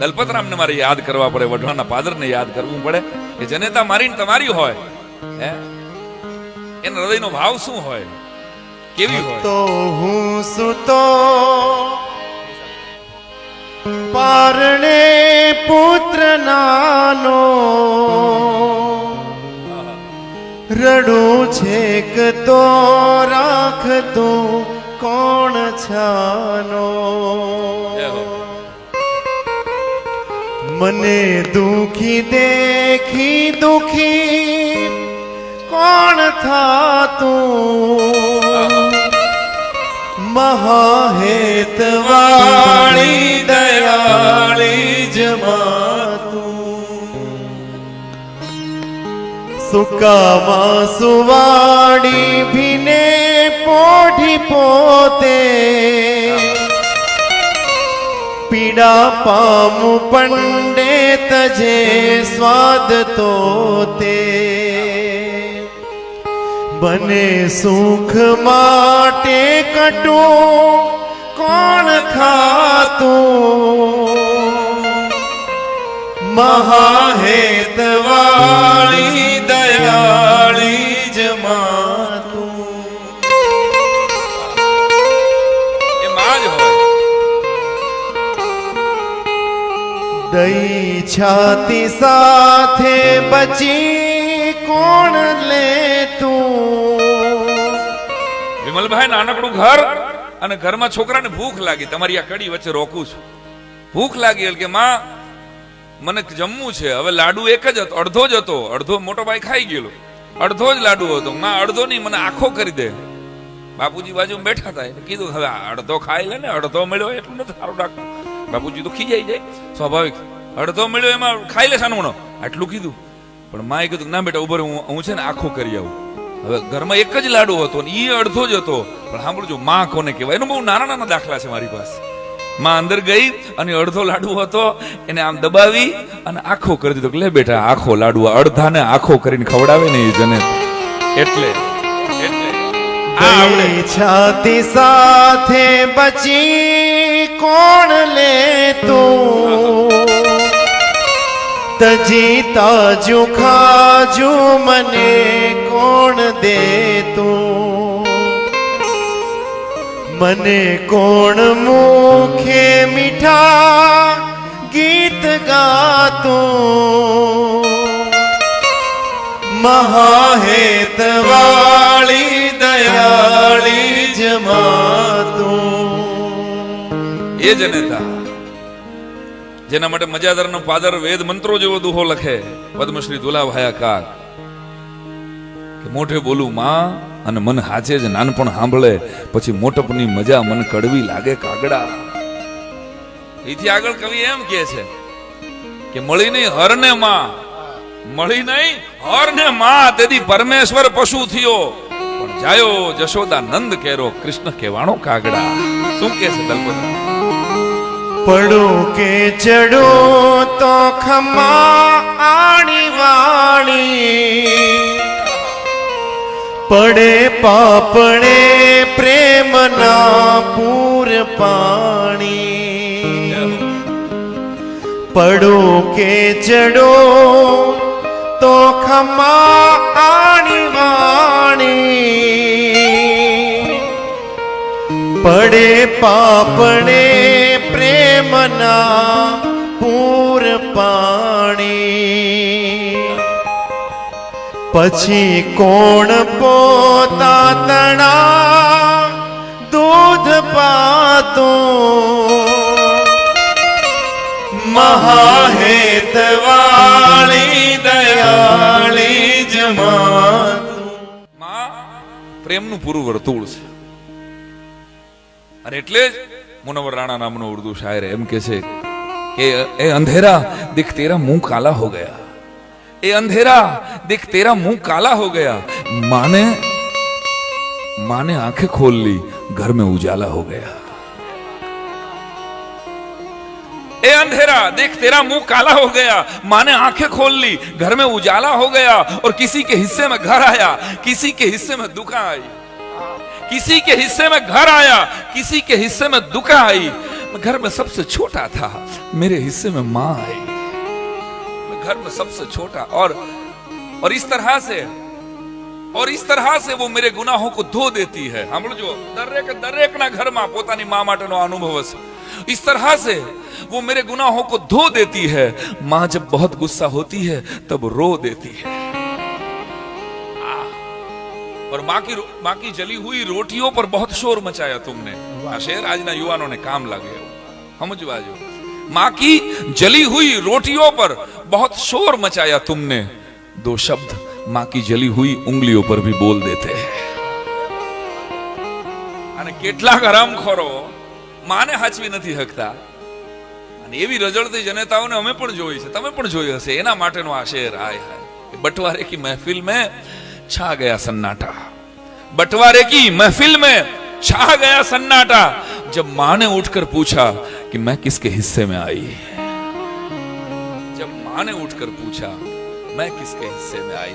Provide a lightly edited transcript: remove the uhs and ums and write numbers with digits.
દલપતરામ ને મારે યાદ કરવા પડે, વઢવાના પાદર ને યાદ કરવું પડે કે જનેતા મારી તમારી હોય, હે એના હૃદયનો ભાવ શું હોય, કેવી હોય. તો હું સુતો પારણે પુત્ર નાનો, રડું છેક તો રાખતું કોણ છાનો. મને દુખી દેખી દુખી કોણ થાતું, મહાહેતવાળી દયાળી જમાતું. સુકામાં સુવાડી ભીને પોઢી પોતે, પીડા પામું પંડે તજે સ્વાદ તો તે. બને સુખ માટે કટું કોણ ખાતું, મહાહેતવાળી દયાળી જમાતું. એ માં જ હોય. દઈ છાતી સાથે બચી કોણ લે તું. વિમલભાઈ, નાનકડું ઘર અને ઘરમાં છોકરાને ભૂખ લાગી, તમારી આ કડી વચ્ચે રોકું છું. ભૂખ લાગી એટલે કે માં મને જમવું છે. હવે લાડુ એક જ હતો, અડધો જ હતો, અડધો મોટો ભાઈ ખાઈ ગયેલો, અડધો જ લાડુ હતો. માં અડધો નહીં, મને આખો કરી દે. બાપુજી બાજુ બેઠા હતા, કીધું હવે અડધો ખાઈ લે ને, અડધો મળ્યો એટલું નથી સારું રાખતું. બાપુજી તો ખીજાઈ જાય, સ્વાભાવિક. અડધો મળ્યો એમાં ખાઈ લે સાનવણો, આટલું કીધું. પણ માએ કીધું ના બેટા ઉભર, હું છે ને આખો કરી આવું. હવે ઘરમાં એક જ લાડુ હતો ને એ અડધો જ હતો. પણ સાંભળજો, માં કોને કહેવાય એનો બહુ નાના નાના દાખલા છે મારી પાસે. માં અંદર ગઈ અને અડધો લાડુ હતો એને આમ દબાવી અને આખો કરી દીધો. લે બેટા આખો લાડુ, અડધાને આખો કરીને ખવડાવે ને એ જને. એટલે છાતી સાથે બચી કોણ લે તું, તજી તાજુ ખાજુ મને કોણ દે તું. મને કોણ મુખે મીઠા ગીત ગાતું, મહાહેતવાળી દયાળી જમાતું. એ જનેતા જેના માટે મજાદારનો પાદર વેદ મંત્રો જેવો દુહો લખે, પદ્મશ્રી દુલાભાયા કાક કે મોઢે બોલું માં અને મન હાચે જ નાનપણ સાંભળે, પછી મોટપની મજા મન કડવી લાગે કાગડા. એથી આગળ કવિ એમ કહે છે કે મળી નહીં હરને માં, મળી નહીં હરને માં, તેથી પરમેશ્વર પશુ થયો, પણ જાયો જશોદા નંદ કેરો કૃષ્ણ કહેવાણો કાગડા. શું કે છે દલપતરામ? પડું કે ચડું તો ખમા આણી વાણી, પડે પાપડે પ્રેમના પૂર પાણી. પડું કે ચડું તો ખમા આણી વાણી, પડે પાપડે પ્રેમના પૂર પાણી. પછી કોણ પોતા તણા દૂધ પાતું, મહાહેતવાળી દયાળી જમાતું. માં પ્રેમનું પૂરું વર્તુળ છે. અને એટલે જ મુનવ્વર રાણા નામનો ઉર્દુ શાયર એમ કે છે કે એ અંધેરા દેખ તેરા મુંહ કાલા હો ગયા, એ अंधेरा देख तेरा मुंह काला हो गया, माने आंखें खोल ली, घर में उजाला हो गया. ए अंधेरा देख तेरा मुंह काला हो गया, माने आंखें खोल ली, घर में उजाला हो गया. और किसी के हिस्से में घर आया, किसी के हिस्से में दुख आई, किसी के हिस्से में घर आया, किसी के हिस्से में दुख आई. मैं घर में सबसे छोटा था, मेरे हिस्से में माँ आई। मैं घर में सबसे छोटा, और इस तरह से वो मेरे गुनाहों को धो देती है। हम लोग जो दरेक ना घर में पोतानी माँ माटेनो अनुभव है। इस तरह से वो मेरे गुनाहों को धो देती है। माँ जब बहुत गुस्सा होती है तब रो देती है। और माँ की जली हुई रोटियों पर बहुत शोर मचाया तुमने। आ शेर આજના યુવાનોને કામ લાગે એવું સમજવા જો। माँ की जली हुई रोटियों पर बहुत शोर मचाया तुमने। दो शब्द माँ की जली हुई उंगलियों पर भी बोल देते हैं। અને કેટલાક હરામખોરો માને હાચવી નથી હકતા, અને એવી રજળતી જનતાઓને અમે પણ જોઈ છે, તમે પણ જોઈ હશે। એના માટેનો આ શેર આય હાય। बंटवारे की महफिल में छा गया सन्नाटा। बंटवारे की महफिल में छा गया सन्नाटा, जब मां ने उठकर पूछा कि मैं किसके हिस्से में आई। जब मां ने उठकर पूछा मैं किसके हिस्से में आई।